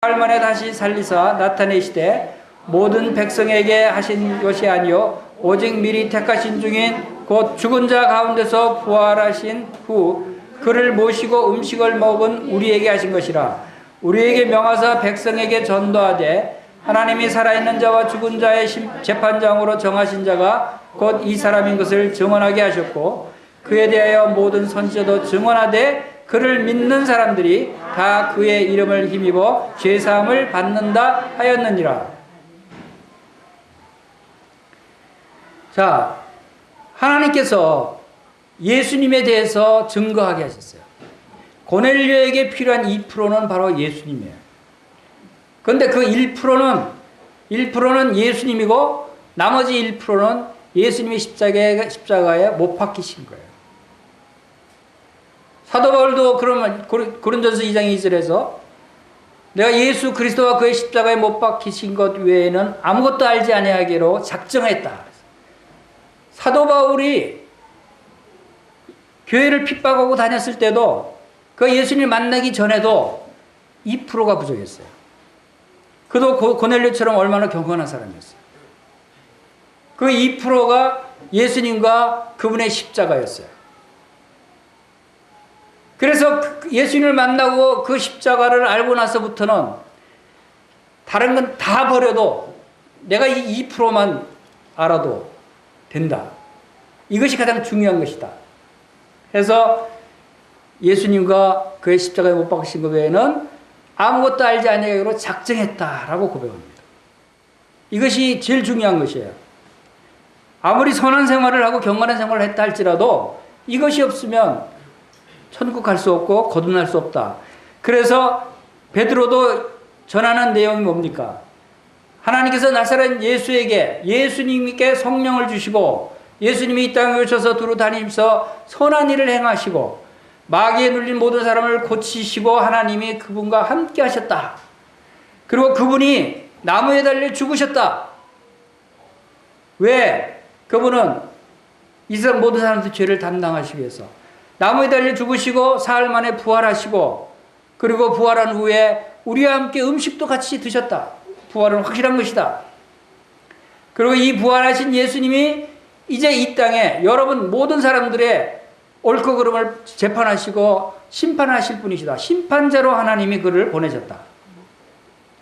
사흘 만에 다시 살리사 나타내시되 모든 백성에게 하신 것이 아니요 오직 미리 택하신 중인 곧 죽은 자 가운데서 부활하신 후 그를 모시고 음식을 먹은 우리에게 하신 것이라. 우리에게 명하사 백성에게 전도하되 하나님이 살아있는 자와 죽은 자의 재판장으로 정하신 자가 곧 이 사람인 것을 증언하게 하셨고 그에 대하여 모든 선지자도 증언하되 그를 믿는 사람들이 다 그의 이름을 힘입어 죄사함을 받는다 하였느니라. 자, 하나님께서 예수님에 대해서 증거하게 하셨어요. 고넬료에게 필요한 2%는 바로 예수님이에요. 그런데 그 1%는 예수님이고 나머지 1%는 예수님이 십자가에 못 박히신 거예요. 사도 바울도 그러면 고린도전서 2장 2절에서 내가 예수 그리스도와 그의 십자가에 못 박히신 것 외에는 아무것도 알지 아니하기로 작정했다. 사도 바울이 교회를 핍박하고 다녔을 때도 그 예수님을 만나기 전에도 2%가 부족했어요. 그도 고넬료처럼 얼마나 경건한 사람이었어요. 그 2%가 예수님과 그분의 십자가였어요. 그래서 예수님을 만나고 그 십자가를 알고 나서부터는 다른 건 다 버려도 내가 이 2%만 알아도 된다. 이것이 가장 중요한 것이다. 해서 예수님과 그의 십자가에 못 박히신 것 외에는 아무것도 알지 아니하기로 작정했다라고 고백합니다. 이것이 제일 중요한 것이에요. 아무리 선한 생활을 하고 경건한 생활을 했다 할지라도 이것이 없으면 천국 갈 수 없고 거듭날 수 없다. 그래서 베드로도 전하는 내용이 뭡니까? 하나님께서 나사렛 예수에게 예수님께 성령을 주시고 예수님이 이 땅에 오셔서 두루 다니면서 선한 일을 행하시고 마귀에 눌린 모든 사람을 고치시고 하나님이 그분과 함께 하셨다. 그리고 그분이 나무에 달려 죽으셨다. 왜? 그분은 이 세상 모든 사람들 죄를 담당하시기 위해서 나무에 달려 죽으시고 사흘 만에 부활하시고, 그리고 부활한 후에 우리와 함께 음식도 같이 드셨다. 부활은 확실한 것이다. 그리고 이 부활하신 예수님이 이제 이 땅에 여러분 모든 사람들의 옳고 그름을 재판하시고 심판하실 분이시다. 심판자로 하나님이 그를 보내셨다.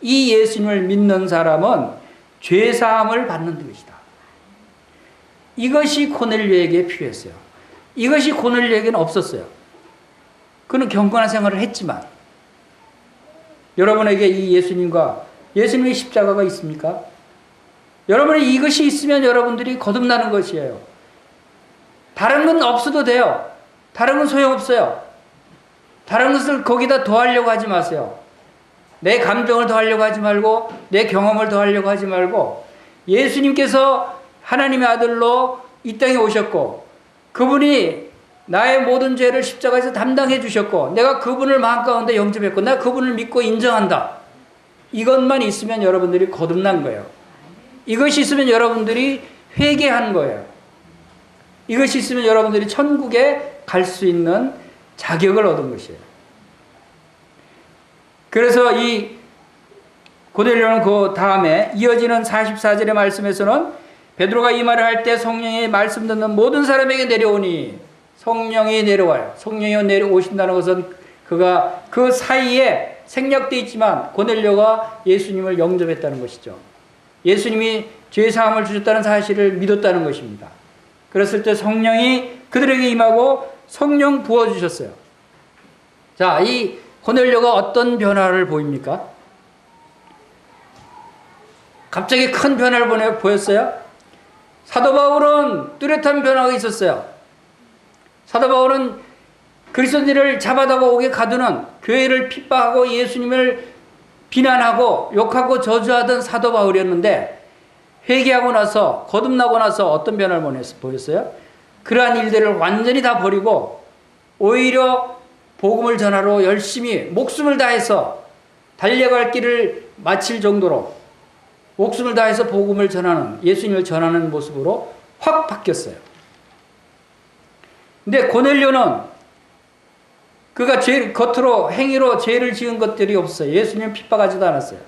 이 예수님을 믿는 사람은 죄사함을 받는 것이다. 이것이 고넬료에게 필요했어요. 이것이 고넬료에게는 없었어요. 그는 경건한 생활을 했지만, 여러분에게 이 예수님의 십자가가 있습니까? 여러분이 이것이 있으면 여러분들이 거듭나는 것이에요. 다른 건 없어도 돼요. 다른 건 소용없어요. 다른 것을 거기다 더하려고 하지 마세요. 내 감정을 더하려고 하지 말고, 내 경험을 더하려고 하지 말고, 예수님께서 하나님의 아들로 이 땅에 오셨고, 그분이 나의 모든 죄를 십자가에서 담당해 주셨고, 내가 그분을 마음 가운데 영접했고, 내가 그분을 믿고 인정한다. 이것만 있으면 여러분들이 거듭난 거예요. 이것이 있으면 여러분들이 회개한 거예요. 이것이 있으면 여러분들이 천국에 갈 수 있는 자격을 얻은 것이에요. 그래서 이 고넬료는 그 다음에 이어지는 44절의 말씀에서는 베드로가 이 말을 할 때 성령이 말씀 듣는 모든 사람에게 내려오니, 성령이 내려와요. 성령이 내려오신다는 것은 그가 그 사이에 생략되어 있지만 고넬료가 예수님을 영접했다는 것이죠. 예수님이 죄사함을 주셨다는 사실을 믿었다는 것입니다. 그랬을 때 성령이 그들에게 임하고 성령 부어주셨어요. 자, 이 고넬료가 어떤 변화를 보입니까? 갑자기 큰 변화를 보였어요. 사도 바울은 뚜렷한 변화가 있었어요. 사도 바울은 그리스도인들을 잡아다가 오게 가두는, 교회를 핍박하고 예수님을 비난하고 욕하고 저주하던 사도 바울이었는데, 회개하고 나서 거듭나고 나서 어떤 변화를 보였어요? 그러한 일들을 완전히 다 버리고 오히려 복음을 전하러 열심히 목숨을 다해서 달려갈 길을 마칠 정도로 목숨을 다해서 복음을 전하는, 예수님을 전하는 모습으로 확 바뀌었어요. 근데 고넬료는 그가 겉으로 행위로 죄를 지은 것들이 없어요. 예수님 핍박하지도 않았어요.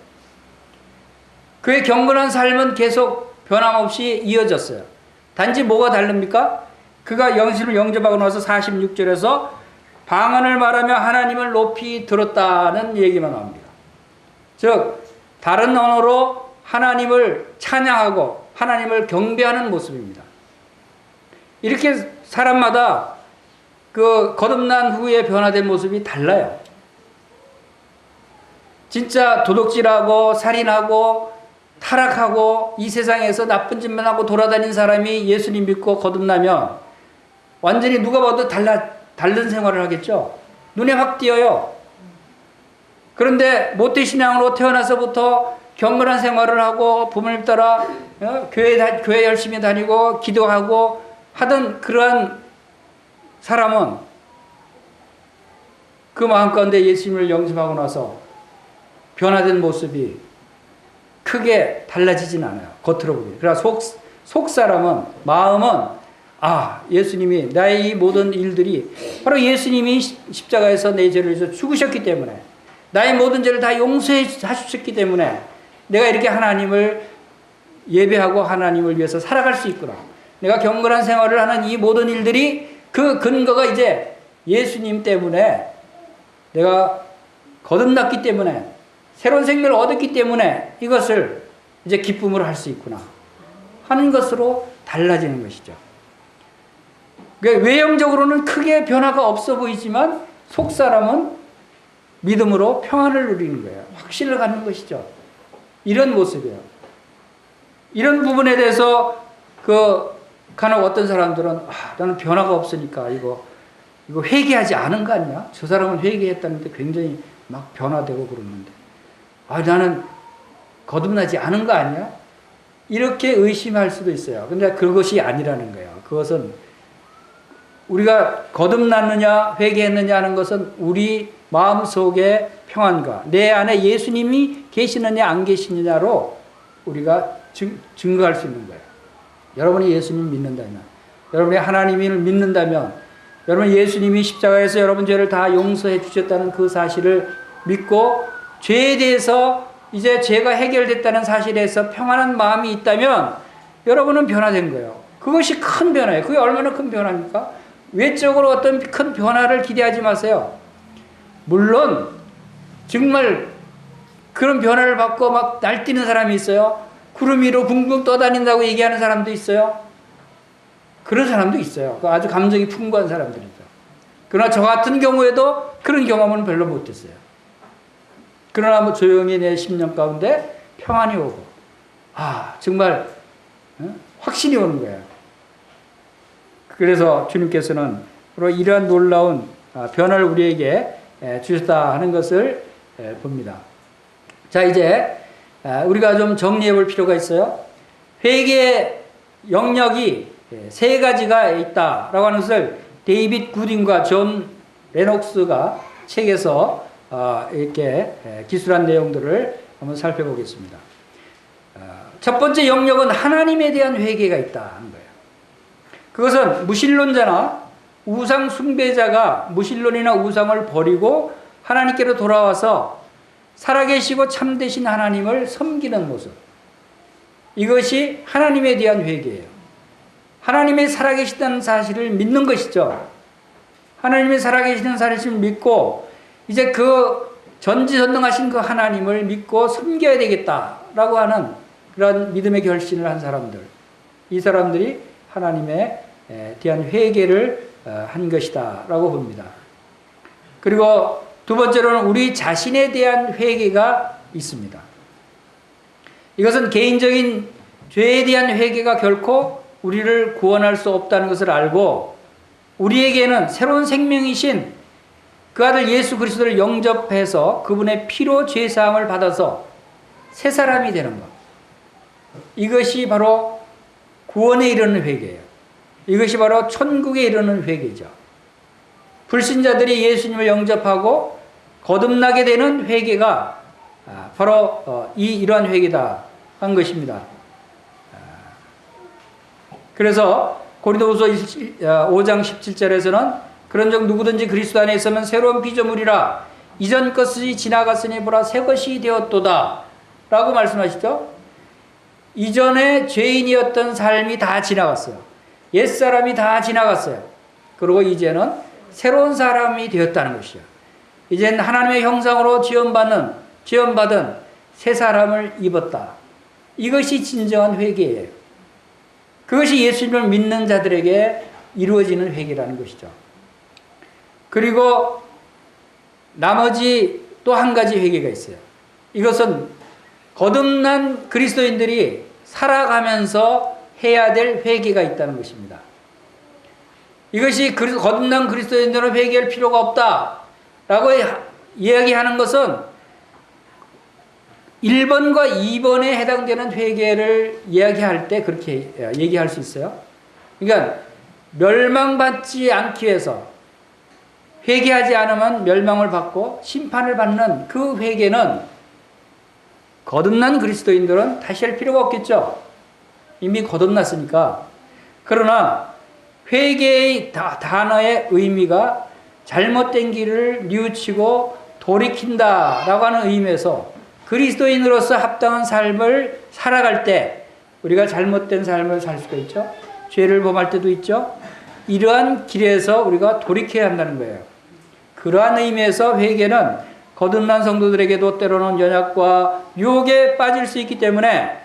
그의 경건한 삶은 계속 변함없이 이어졌어요. 단지 뭐가 다릅니까? 그가 예수님을 영접하고 나서 46절에서 방언을 말하며 하나님을 높이 들었다는 얘기만 나옵니다. 즉 다른 언어로 하나님을 찬양하고 하나님을 경배하는 모습입니다. 이렇게 사람마다 그 거듭난 후에 변화된 모습이 달라요. 진짜 도둑질하고 살인하고 타락하고 이 세상에서 나쁜 짓만 하고 돌아다닌 사람이 예수님 믿고 거듭나면 완전히 누가 봐도 다른 생활을 하겠죠. 눈에 확 띄어요. 그런데 모태신앙으로 태어나서부터 경건한 생활을 하고 부모님 따라 교회 열심히 다니고 기도하고 하던 그러한 사람은 그 마음 가운데 예수님을 영접하고 나서 변화된 모습이 크게 달라지진 않아요. 겉으로 보기. 그러나 속 사람은, 마음은, 아, 예수님이 나의 이 모든 일들이 바로 예수님이 십자가에서 내 죄를 위해서 죽으셨기 때문에, 나의 모든 죄를 다 용서해 주셨기 때문에 내가 이렇게 하나님을 예배하고 하나님을 위해서 살아갈 수 있구나. 내가 경건한 생활을 하는 이 모든 일들이 그 근거가 이제 예수님 때문에, 내가 거듭났기 때문에, 새로운 생명을 얻었기 때문에 이것을 이제 기쁨으로 할 수 있구나 하는 것으로 달라지는 것이죠. 그러니까 외형적으로는 크게 변화가 없어 보이지만 속 사람은 믿음으로 평안을 누리는 거예요. 확신을 갖는 것이죠. 이런 모습이에요. 이런 부분에 대해서 간혹 어떤 사람들은 나는 변화가 없으니까 이거 회개하지 않은 거 아니야? 저 사람은 회개했다는데 굉장히 막 변화되고 그러는데 나는 거듭나지 않은 거 아니야? 이렇게 의심할 수도 있어요. 근데 그것이 아니라는 거예요. 그것은 우리가 거듭났느냐 회개했느냐 하는 것은 우리 마음속의 평안과 내 안에 예수님이 계시느냐 안 계시느냐로 우리가 증거할 수 있는 거예요. 여러분이 예수님을 믿는다면, 여러분이 하나님을 믿는다면, 여러분 예수님이 십자가에서 여러분 죄를 다 용서해 주셨다는 그 사실을 믿고 죄에 대해서 이제 죄가 해결됐다는 사실에서 평안한 마음이 있다면 여러분은 변화된 거예요. 그것이 큰 변화예요. 그게 얼마나 큰 변화입니까? 외적으로 어떤 큰 변화를 기대하지 마세요. 물론 정말 그런 변화를 받고 막 날뛰는 사람이 있어요. 구름 위로 붕붕 떠다닌다고 얘기하는 사람도 있어요. 그런 사람도 있어요. 아주 감정이 풍부한 사람들이죠. 그러나 저 같은 경우에도 그런 경험은 별로 못했어요. 그러나 뭐 조용히 내 심령 가운데 평안이 오고, 정말 확신이 오는 거예요. 그래서 주님께서는 이러한 놀라운 변화를 우리에게 주셨다 하는 것을 봅니다. 자, 이제 우리가 좀 정리해 볼 필요가 있어요. 회개의 영역이 세 가지가 있다라고 하는 것을 데이빗 구딘과 존 레녹스가 책에서 이렇게 기술한 내용들을 한번 살펴보겠습니다. 첫 번째 영역은 하나님에 대한 회개가 있다 하는 거예요. 그것은 무신론자나 우상 숭배자가 무신론이나 우상을 버리고 하나님께로 돌아와서 살아계시고 참되신 하나님을 섬기는 모습. 이것이 하나님에 대한 회개예요. 하나님의 살아계시다는 사실을 믿는 것이죠. 하나님의 살아계시는 사실을 믿고 이제 그 전지전능하신 그 하나님을 믿고 섬겨야 되겠다라고 하는 그런 믿음의 결심을 한 사람들. 이 사람들이 하나님에 대한 회개를 한 것이다 라고 봅니다. 그리고 두 번째로는 우리 자신에 대한 회개가 있습니다. 이것은 개인적인 죄에 대한 회개가 결코 우리를 구원할 수 없다는 것을 알고 우리에게는 새로운 생명이신 그 아들 예수 그리스도를 영접해서 그분의 피로 죄사함을 받아서 새 사람이 되는 것. 이것이 바로 구원에 이르는 회개예요. 이것이 바로 천국에 이르는 회개죠. 불신자들이 예수님을 영접하고 거듭나게 되는 회개가 바로 이러한 회개다 한 것입니다. 그래서 고린도후서 5장 17절에서는 그런즉 누구든지 그리스도 안에 있으면 새로운 피조물이라 이전 것이 지나갔으니 보라 새 것이 되었도다 라고 말씀하시죠. 이전에 죄인이었던 삶이 다 지나갔어요. 옛사람이 다 지나갔어요. 그리고 이제는 새로운 사람이 되었다는 것이죠. 이제는 하나님의 형상으로 지원받은 새 사람을 입었다. 이것이 진정한 회개예요. 그것이 예수님을 믿는 자들에게 이루어지는 회개라는 것이죠. 그리고 나머지 또 한 가지 회개가 있어요. 이것은 거듭난 그리스도인들이 살아가면서 해야 될 회개가 있다는 것입니다. 이것이 거듭난 그리스도인들은 회개할 필요가 없다라고 이야기하는 것은 1번과 2번에 해당되는 회개를 이야기할 때 그렇게 얘기할 수 있어요. 그러니까 멸망받지 않기 위해서 회개하지 않으면 멸망을 받고 심판을 받는 그 회개는 거듭난 그리스도인들은 다시 할 필요가 없겠죠. 이미 거듭났으니까. 그러나 회개의 단어의 의미가 잘못된 길을 뉘우치고 돌이킨다라고 하는 의미에서 그리스도인으로서 합당한 삶을 살아갈 때 우리가 잘못된 삶을 살 수가 있죠. 죄를 범할 때도 있죠. 이러한 길에서 우리가 돌이켜야 한다는 거예요. 그러한 의미에서 회개는 거듭난 성도들에게도 때로는 연약과 유혹에 빠질 수 있기 때문에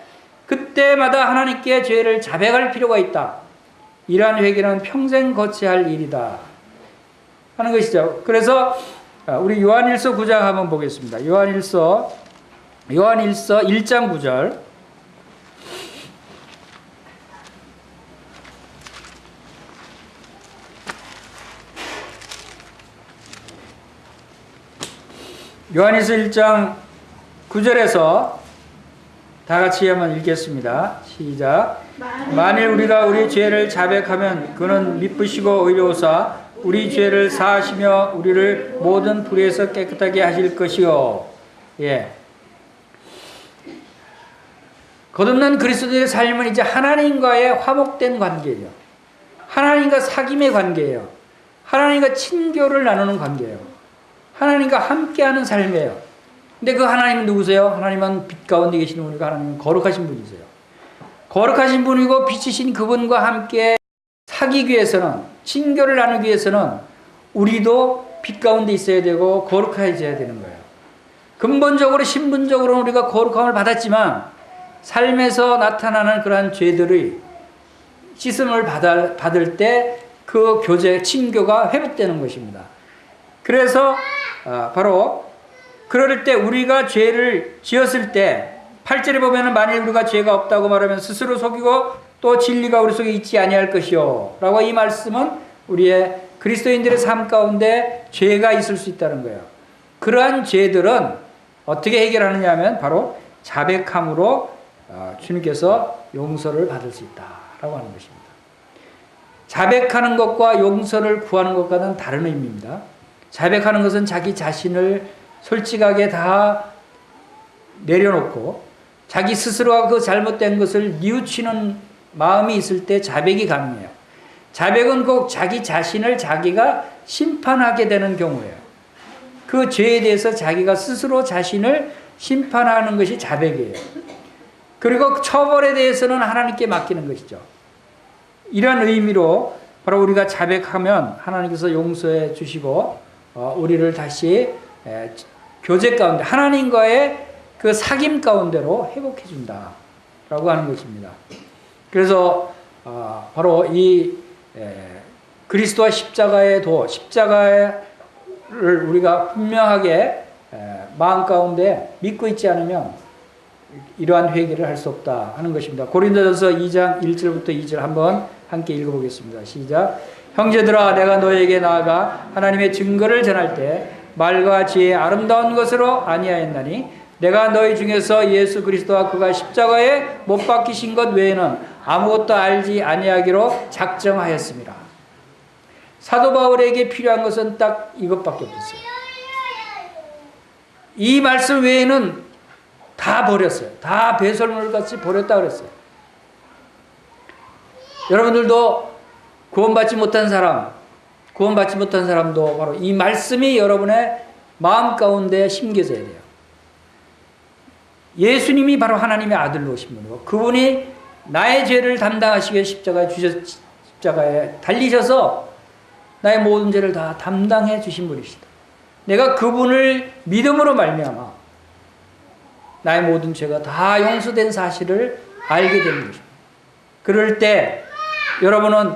그때마다 하나님께 죄를 자백할 필요가 있다. 이러한 회개는 평생 거쳐야 할 일이다 하는 것이죠. 그래서 우리 요한일서 9장 한번 보겠습니다. 요한일서 1장 9절. 요한일서 1장 9절에서 다 같이 한번 읽겠습니다. 시작. 만일 우리가 우리 죄를 자백하면 그는 미쁘시고 의로우사 우리 죄를 사하시며 우리를 모든 불의에서 깨끗하게 하실 것이요. 예. 거듭난 그리스도의 삶은 이제 하나님과의 화목된 관계예요. 하나님과 사귐의 관계예요. 하나님과 친교를 나누는 관계예요. 하나님과 함께하는 삶이에요. 근데 그 하나님은 누구세요? 하나님은 빛 가운데 계시는 분이고 하나님은 거룩하신 분이세요. 거룩하신 분이고 빛이신 그분과 함께 사귀기 위해서는, 친교를 나누기 위해서는 우리도 빛 가운데 있어야 되고 거룩해져야 되는 거예요. 근본적으로 신분적으로는 우리가 거룩함을 받았지만 삶에서 나타나는 그러한 죄들의 씻음을 받을 때 그 교제, 친교가 회복되는 것입니다. 그래서 바로 그럴 때 우리가 죄를 지었을 때 8절에 보면은 만일 우리가 죄가 없다고 말하면 스스로 속이고 또 진리가 우리 속에 있지 아니할 것이요 라고 이 말씀은 우리의 그리스도인들의 삶 가운데 죄가 있을 수 있다는 거예요. 그러한 죄들은 어떻게 해결하느냐 하면 바로 자백함으로 주님께서 용서를 받을 수 있다라고 하는 것입니다. 자백하는 것과 용서를 구하는 것과는 다른 의미입니다. 자백하는 것은 자기 자신을 솔직하게 다 내려놓고 자기 스스로가 그 잘못된 것을 뉘우치는 마음이 있을 때 자백이 가능해요. 자백은 꼭 자기 자신을 자기가 심판하게 되는 경우예요. 그 죄에 대해서 자기가 스스로 자신을 심판하는 것이 자백이에요. 그리고 처벌에 대해서는 하나님께 맡기는 것이죠. 이런 의미로 바로 우리가 자백하면 하나님께서 용서해 주시고 우리를 다시 교제 가운데 하나님과의 그 사귐 가운데로 회복해 준다라고 하는 것입니다. 그래서 바로 이 그리스도와 십자가의 도, 십자가를 우리가 분명하게 마음 가운데 믿고 있지 않으면 이러한 회개를 할 수 없다 하는 것입니다. 고린도전서 2장 1절부터 2절 한번 함께 읽어보겠습니다. 시작. 형제들아 내가 너에게 나아가 하나님의 증거를 전할 때 말과 지혜의 아름다운 것으로 아니하였나니 내가 너희 중에서 예수 그리스도와 그가 십자가에 못 박히신 것 외에는 아무것도 알지 아니하기로 작정하였습니다. 사도 바울에게 필요한 것은 딱 이것밖에 없었어요. 이 말씀 외에는 다 버렸어요. 다 배설물같이 버렸다 그랬어요. 여러분들도 구원받지 못한 사람도 바로 이 말씀이 여러분의 마음 가운데 심겨져야 돼요. 예수님이 바로 하나님의 아들로 오신 분이고 그분이 나의 죄를 담당하시기 위해 십자가에 달리셔서 나의 모든 죄를 다 담당해 주신 분이시다. 내가 그분을 믿음으로 말미암아 나의 모든 죄가 다 용서된 사실을 알게 되는 것입니다. 그럴 때 여러분은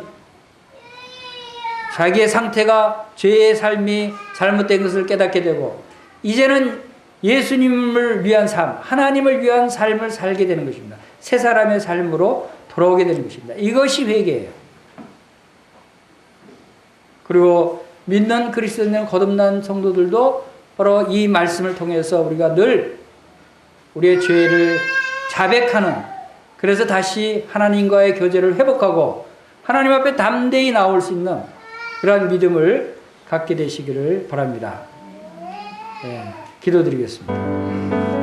자기의 상태가 죄의 삶이 잘못된 것을 깨닫게 되고 이제는 예수님을 위한 삶, 하나님을 위한 삶을 살게 되는 것입니다. 새 사람의 삶으로 돌아오게 되는 것입니다. 이것이 회개예요. 그리고 믿는 그리스도인 거듭난 성도들도 바로 이 말씀을 통해서 우리가 늘 우리의 죄를 자백하는, 그래서 다시 하나님과의 교제를 회복하고 하나님 앞에 담대히 나올 수 있는 그러한 믿음을 갖게 되시기를 바랍니다. 네, 기도드리겠습니다.